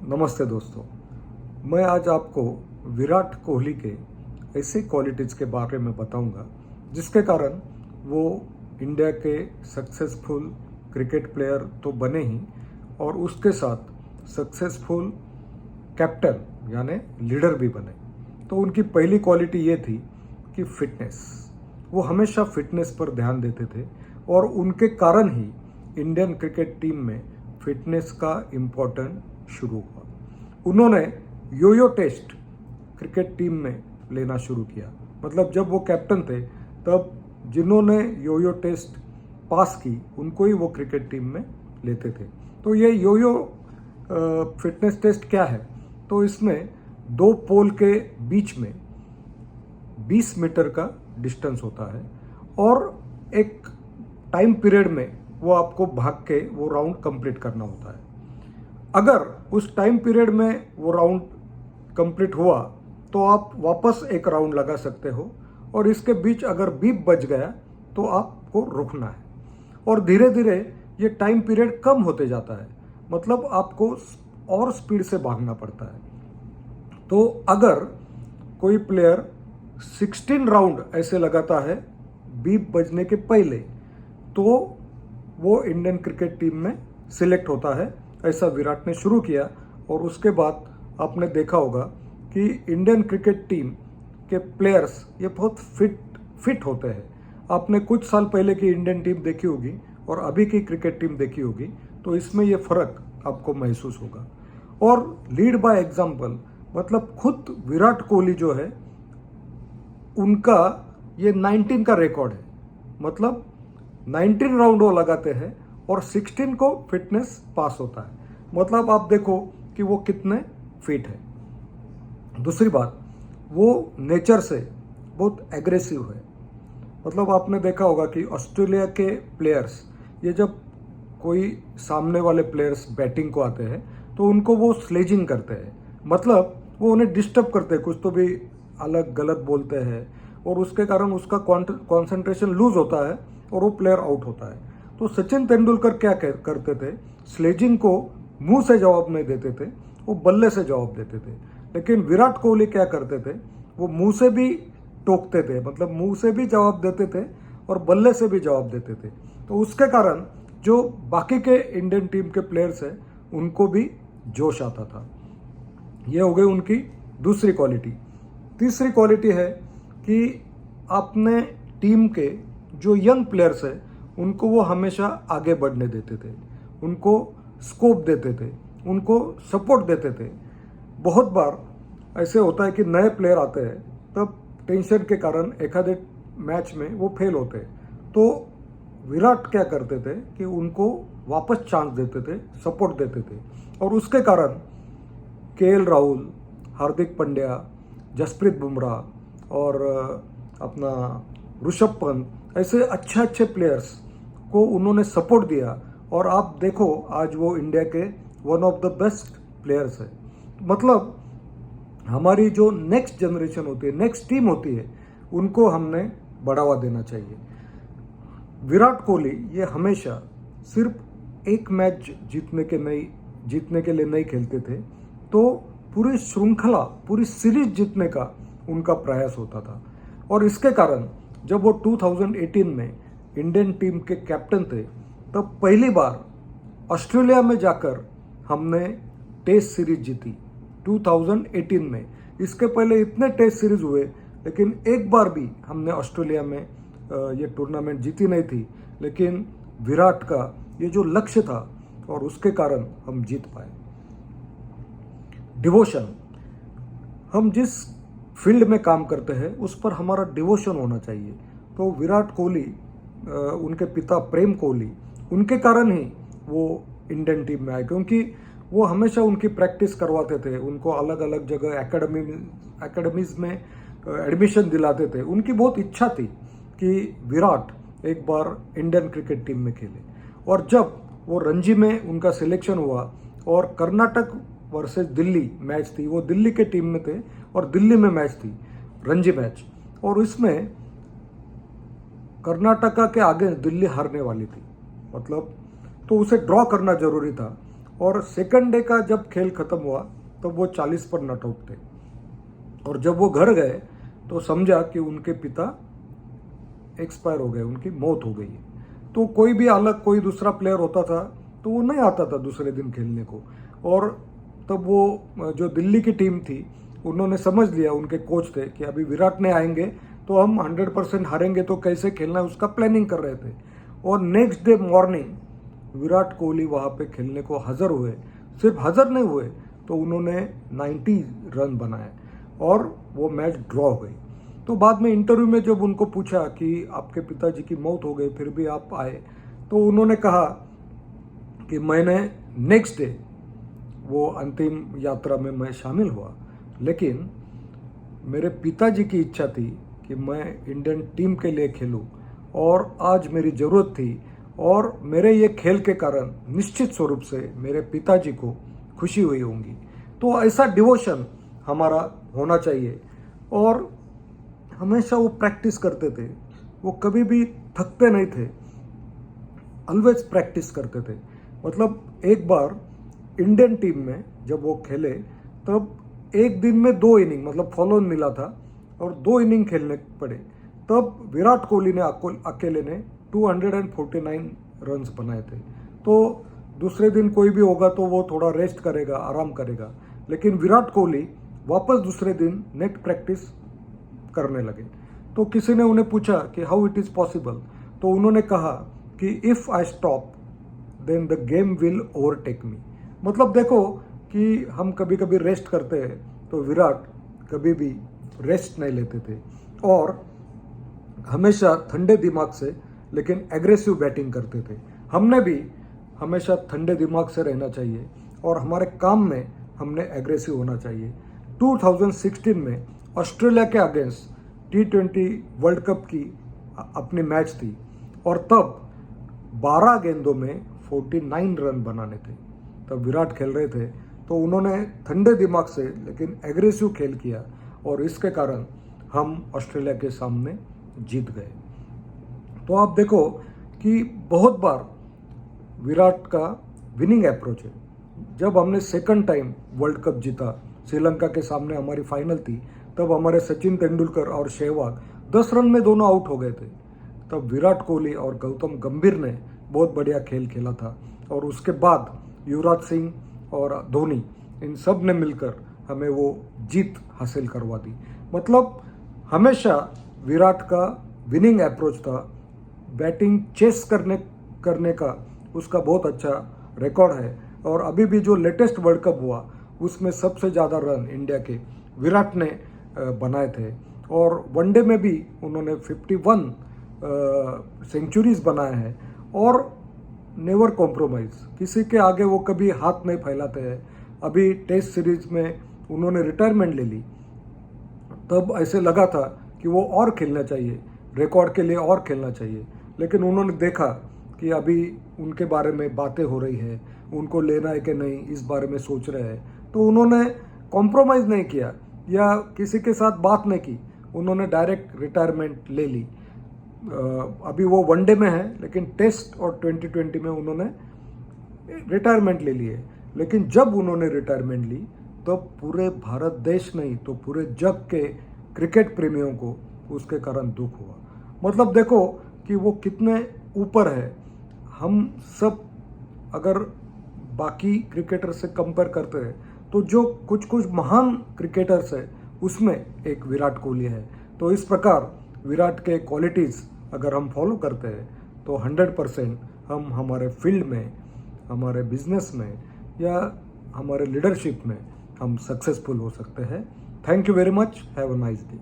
नमस्ते दोस्तों। मैं आज आपको विराट कोहली के ऐसी क्वालिटीज़ के बारे में बताऊंगा जिसके कारण वो इंडिया के सक्सेसफुल क्रिकेट प्लेयर तो बने ही और उसके साथ सक्सेसफुल कैप्टन यानी लीडर भी बने। तो उनकी पहली क्वालिटी ये थी कि फिटनेस। वो हमेशा फिटनेस पर ध्यान देते थे और उनके कारण ही इंडियन क्रिकेट टीम में फिटनेस का इम्पोर्टेंट शुरू हुआ। उन्होंने योयो टेस्ट क्रिकेट टीम में लेना शुरू किया। मतलब जब वो कैप्टन थे तब जिन्होंने योयो टेस्ट पास की उनको ही वो क्रिकेट टीम में लेते थे। तो ये योयो फिटनेस टेस्ट क्या है? तो इसमें दो पोल के बीच में 20 मीटर का डिस्टेंस होता है और एक टाइम पीरियड में वो आपको भाग के वो राउंड कंप्लीट करना होता है। अगर उस टाइम पीरियड में वो राउंड कंप्लीट हुआ तो आप वापस एक राउंड लगा सकते हो और इसके बीच अगर बीप बच गया तो आपको रुकना है और धीरे धीरे ये टाइम पीरियड कम होते जाता है। मतलब आपको और स्पीड से भागना पड़ता है। तो अगर कोई प्लेयर 16 राउंड ऐसे लगाता है बीप बजने के पहले तो वो इंडियन क्रिकेट टीम में सिलेक्ट होता है। ऐसा विराट ने शुरू किया और उसके बाद आपने देखा होगा कि इंडियन क्रिकेट टीम के प्लेयर्स ये बहुत फिट होते हैं। आपने कुछ साल पहले की इंडियन टीम देखी होगी और अभी की क्रिकेट टीम देखी होगी तो इसमें ये फ़र्क आपको महसूस होगा। और लीड बाय एग्जाम्पल, मतलब खुद विराट कोहली जो है उनका ये 19 का रिकॉर्ड है। मतलब 19 राउंड वो लगाते हैं और 16 को फिटनेस पास होता है। मतलब आप देखो कि वो कितने फिट है। दूसरी बात, वो नेचर से बहुत एग्रेसिव है। मतलब आपने देखा होगा कि ऑस्ट्रेलिया के प्लेयर्स ये जब कोई सामने वाले प्लेयर्स बैटिंग को आते हैं तो उनको वो स्लेजिंग करते हैं। मतलब वो उन्हें डिस्टर्ब करते हैं, कुछ तो भी अलग गलत बोलते हैं और उसके कारण उसका कॉन्सेंट्रेशन लूज होता है और वो प्लेयर आउट होता है। तो सचिन तेंदुलकर क्या करते थे? स्लेजिंग को मुंह से जवाब नहीं देते थे, वो बल्ले से जवाब देते थे। लेकिन विराट कोहली क्या करते थे? वो मुंह से भी टोकते थे, मतलब मुंह से भी जवाब देते थे और बल्ले से भी जवाब देते थे। तो उसके कारण जो बाकी के इंडियन टीम के प्लेयर्स हैं उनको भी जोश आता था। ये हो गई उनकी दूसरी क्वालिटी। तीसरी क्वालिटी है कि अपने टीम के जो यंग प्लेयर्स हैं उनको वो हमेशा आगे बढ़ने देते थे, उनको स्कोप देते थे, उनको सपोर्ट देते थे। बहुत बार ऐसे होता है कि नए प्लेयर आते हैं तब टेंशन के कारण एक आधे मैच में वो फेल होते हैं। तो विराट क्या करते थे कि उनको वापस चांस देते थे, सपोर्ट देते थे और उसके कारण केएल राहुल, हार्दिक पांड्या, जसप्रीत बुमराह और अपना ऋषभ पंत ऐसे अच्छे प्लेयर्स को उन्होंने सपोर्ट दिया और आप देखो आज वो इंडिया के one of the best players है। मतलब हमारी जो नेक्स्ट जनरेशन होती है, नेक्स्ट टीम होती है, उनको हमने बढ़ावा देना चाहिए। विराट कोहली ये हमेशा सिर्फ एक मैच जीतने के लिए नहीं खेलते थे, तो पूरी श्रृंखला, पूरी सीरीज जीतने का उनका प्रयास होता था। और इसके कारण जब वो 2018 में इंडियन टीम के कैप्टन थे तब पहली बार ऑस्ट्रेलिया में जाकर हमने टेस्ट सीरीज जीती 2018 में। इसके पहले इतने टेस्ट सीरीज हुए लेकिन एक बार भी हमने ऑस्ट्रेलिया में ये टूर्नामेंट जीती नहीं थी। लेकिन विराट का ये जो लक्ष्य था और उसके कारण हम जीत पाए। डिवोशन, हम जिस फील्ड में काम करते हैं उस पर हमारा डिवोशन होना चाहिए। तो विराट कोहली, उनके पिता प्रेम कोहली, उनके कारण ही वो इंडियन टीम में आए, क्योंकि वो हमेशा उनकी प्रैक्टिस करवाते थे, उनको अलग अलग जगह एकेडमीज में एडमिशन दिलाते थे। उनकी बहुत इच्छा थी कि विराट एक बार इंडियन क्रिकेट टीम में खेले। और जब वो रणजी में उनका सिलेक्शन हुआ और कर्नाटक वर्सेस दिल्ली मैच थी, वो दिल्ली के टीम में थे और दिल्ली में मैच थी, रणजी मैच, और इसमें कर्नाटका के आगे दिल्ली हारने वाली थी। मतलब तो उसे ड्रॉ करना जरूरी था और सेकंड डे का जब खेल खत्म हुआ तब वो 40 पर नॉट आउट थे, और जब वो घर गए तो समझा कि उनके पिता एक्सपायर हो गए, उनकी मौत हो गई है। तो कोई भी अलग कोई दूसरा प्लेयर होता था तो वो नहीं आता था दूसरे दिन खेलने को। और तब वो जो दिल्ली की टीम थी उन्होंने समझ लिया, उनके कोच थे, कि अभी विराट ने आएंगे तो हम 100% हारेंगे, तो कैसे खेलना है उसका प्लानिंग कर रहे थे। और next day morning Virat Kohli वहाँ पे खेलने को हाजिर हुए। सिर्फ हाजिर नहीं हुए तो उन्होंने 90 रन बनाए और वो मैच ड्रॉ हो गई। तो बाद में इंटरव्यू में जब उनको पूछा कि आपके पिताजी की मौत हो गई फिर भी आप आए, तो उन्होंने कहा कि मैंने नेक्स्ट डे वो अंतिम यात्रा में मैं शामिल हुआ, लेकिन मेरे पिताजी की इच्छा थी कि मैं इंडियन टीम के लिए खेलूं, और आज मेरी ज़रूरत थी, और मेरे ये खेल के कारण निश्चित स्वरूप से मेरे पिताजी को खुशी हुई होंगी। तो ऐसा डिवोशन हमारा होना चाहिए। और हमेशा वो प्रैक्टिस करते थे, वो कभी भी थकते नहीं थे, ऑलवेज प्रैक्टिस करते थे। मतलब एक बार इंडियन टीम में जब वो खेले तब एक दिन में 2 इनिंग मतलब फॉलो मिला था और 2 इनिंग खेलने पड़े, तब विराट कोहली ने अकेले ने 249 रन्स बनाए थे। तो दूसरे दिन कोई भी होगा तो वो थोड़ा रेस्ट करेगा, आराम करेगा, लेकिन विराट कोहली वापस दूसरे दिन नेट प्रैक्टिस करने लगे। तो किसी ने उन्हें पूछा कि हाउ इट इज़ पॉसिबल, तो उन्होंने कहा कि if I stop then the game will overtake me. मतलब देखो कि हम कभी कभी रेस्ट करते हैं, तो विराट कभी भी रेस्ट नहीं लेते थे और हमेशा ठंडे दिमाग से लेकिन एग्रेसिव बैटिंग करते थे। हमने भी हमेशा ठंडे दिमाग से रहना चाहिए और हमारे काम में हमने एग्रेसिव होना चाहिए। 2016 में ऑस्ट्रेलिया के अगेंस्ट T20 वर्ल्ड कप की अपनी मैच थी और तब 12 गेंदों में 49 रन बनाने थे। तब विराट खेल रहे थे, तो उन्होंने ठंडे दिमाग से लेकिन एग्रेसिव खेल किया और इसके कारण हम ऑस्ट्रेलिया के सामने जीत गए। तो आप देखो कि बहुत बार विराट का विनिंग अप्रोच है। जब हमने सेकंड टाइम वर्ल्ड कप जीता, श्रीलंका के सामने हमारी फाइनल थी, तब हमारे सचिन तेंदुलकर और सहवाग 10 रन में दोनों आउट हो गए थे। तब विराट कोहली और गौतम गंभीर ने बहुत बढ़िया खेल खेला था और उसके बाद युवराज सिंह और धोनी इन सब ने मिलकर हमें वो जीत हासिल करवा दी। मतलब हमेशा विराट का विनिंग अप्रोच था, बैटिंग चेस करने का उसका बहुत अच्छा रिकॉर्ड है। और अभी भी जो लेटेस्ट वर्ल्ड कप हुआ उसमें सबसे ज़्यादा रन इंडिया के विराट ने बनाए थे और वनडे में भी उन्होंने 51 सेंचुरीज बनाए हैं और नेवर कॉम्प्रोमाइज़, किसी के आगे वो कभी हाथ नहीं फैलाते हैं। अभी टेस्ट सीरीज में उन्होंने रिटायरमेंट ले ली, तब ऐसे लगा था कि वो और खेलना चाहिए, रिकॉर्ड के लिए और खेलना चाहिए, लेकिन उन्होंने देखा कि अभी उनके बारे में बातें हो रही है, उनको लेना है कि नहीं इस बारे में सोच रहे हैं, तो उन्होंने कॉम्प्रोमाइज़ नहीं किया या किसी के साथ बात नहीं की, उन्होंने डायरेक्ट रिटायरमेंट ले ली। अभी वो वनडे में है, लेकिन टेस्ट और 2020 में उन्होंने रिटायरमेंट ले ली है। लेकिन जब उन्होंने रिटायरमेंट ली तब पूरे भारत देश नहीं तो पूरे जग के क्रिकेट प्रेमियों को उसके कारण दुख हुआ। मतलब देखो कि वो कितने ऊपर है। हम सब अगर बाकी क्रिकेटर से कंपेयर करते हैं तो जो कुछ कुछ महान क्रिकेटर्स है उसमें एक विराट कोहली है। तो इस प्रकार विराट के क्वालिटीज़ अगर हम फॉलो करते हैं तो 100% हम हमारे फील्ड में, हमारे बिजनेस में या हमारे लीडरशिप में हम सक्सेसफुल हो सकते हैं। Thank you very much, have a nice day.